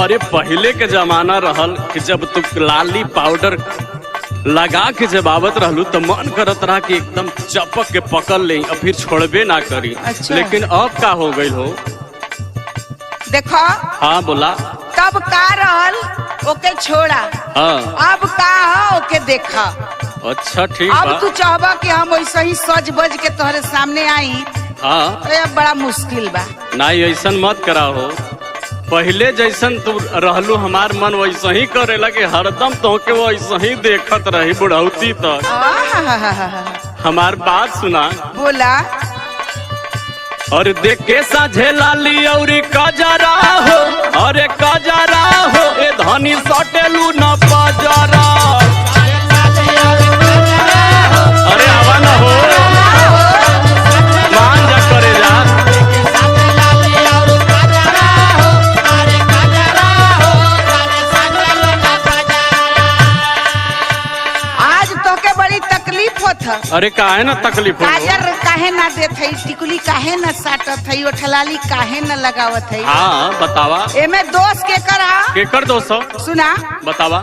अरे पहले के जमाना रहल कि जब तू लाली पाउडर लगा के जब आवत रहलू तो मन करत रहा कि एकदम चपक के पकड़ ले और फिर छोड़बे ना करी। अच्छा। लेकिन अब का हो गई हो? देखो हाँ बोला। तब का रहल ओके छोड़ा, हाँ अब का हो ओके देखा। अच्छा ठीक अब बा। तू चाहबा कि हम वैसे ही सज बज के तोहरे सामने आई हाँ तो ये बड़ा मुश्किल बा। नहीं ऐसन मत करा हो। पहले जैसन तू रहलू हमार मन वैसा ही करे लगे, हरदम तोके वैसा ही देखत रही बुढ़ौती तक। आहाहाहा। हमार बात सुना। बोला। और देख के साझे लाली और कजरा हो, अरे कजरा हो ए धनी सटेलू न पजरा। अरे आवा न हो, मान जा करे जा। आज तोके बड़ी तकलीफ होत है। अरे काहे न तकलीफ हो? काजर काहे ना देत है, टिकुली काहे ना साटत है, ओठलाली काहे ना लगावत है। हाँ बतावा। एमे दोस्त के करा केकर दोस्तों? सुना। बतावा।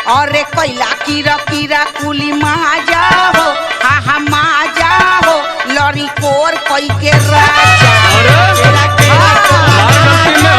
और रे कोयला कीरा कीरा कुली माजा हो, हा हा माजा हो, लॉरी कोर कोई के राजा। अरे लाल गलती में हो।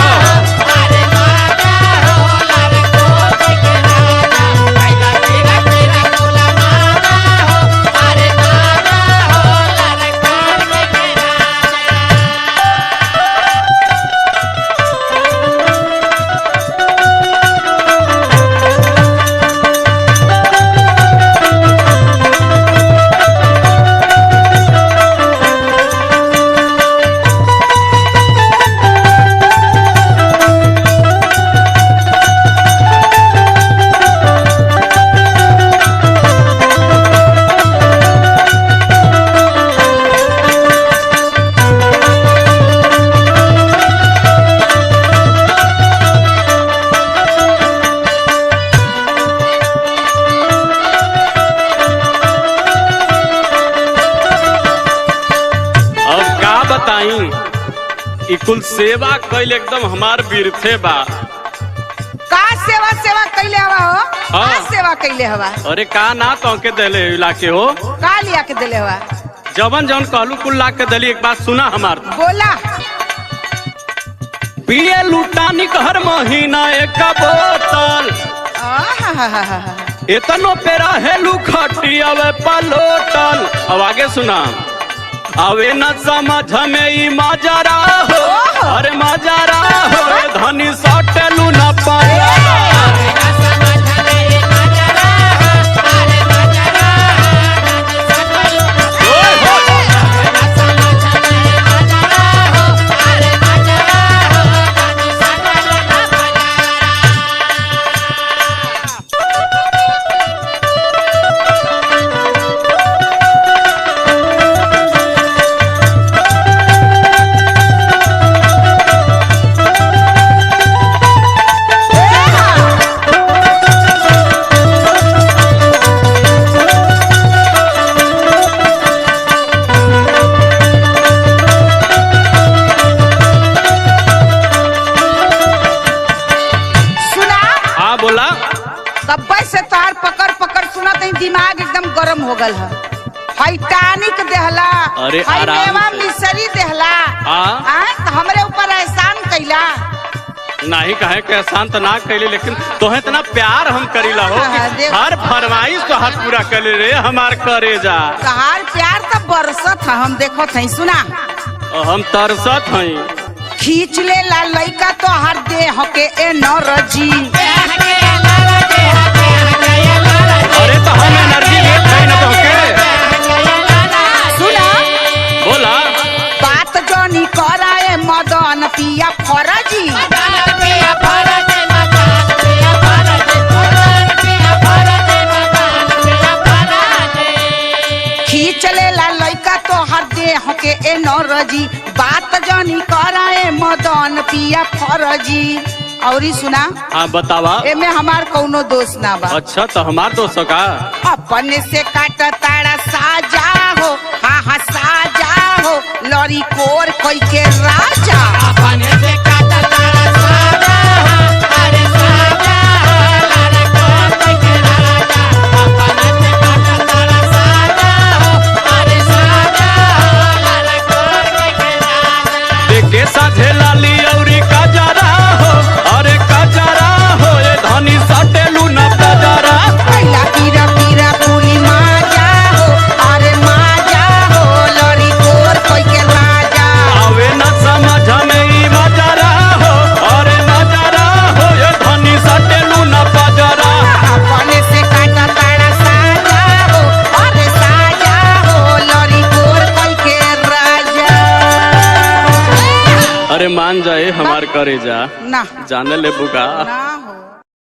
कुल सेवा कैल एकदम हमार बीरथे बा। का सेवा सेवा कैले हवा हो? हाँ। का सेवा कैले हवा? अरे का ना तो के देले इलाके हो? का लिया के देले हवा? जवन जवन कहलू कुल ला के देली। एक बात सुना हमार। बोला। पिए लुटानी हर महीना एक बोतल, आहाहाहा। इतनो पेरा हेलू खटी अवे पलोटल। अब आगे सुना। अवे न समझ में ई माजरा हो, अरे माजरा हो धनी सटेलू न पाया। दिमाग एकदम गरम हो गल है। टानिक देहला, अरे आराम से। मिसरी देहला, तो हमरे ऊपर एहसान कैला। नहीं कहे के एहसान तो ना कैली, लेकिन तोहे इतना प्यार हम करीला हो कि हर फरमाइश तो हाथ पूरा कर रे हमार करे जा। तहार प्यार तो बरसत है, हम देखो थे। सुना। हम तरसत हई। खींच ले ला लइका तो हर देह के एनर्जी। अरे तो हम एनर्जी देत है ना तोके। सुना। बोला। बात जोनी कराए मदन पिया फरजी। खींच ले ला लइका तो हर देह के एनर्जी। बात जोनी कराए मदन पिया फरजी। और सुना। हाँ बतावा। एमे हमार कौनो दोस्त ना बा। अच्छा तो हमार दोस्त का? अपने से काट ताड़ा साजा हो, हाँ हाँ साजा हो, लॉरी कोर कोई के राजा। अपने से काट ताड़ा साजा अरे मान जाए हमार करे जा ना जाने ले बुका ना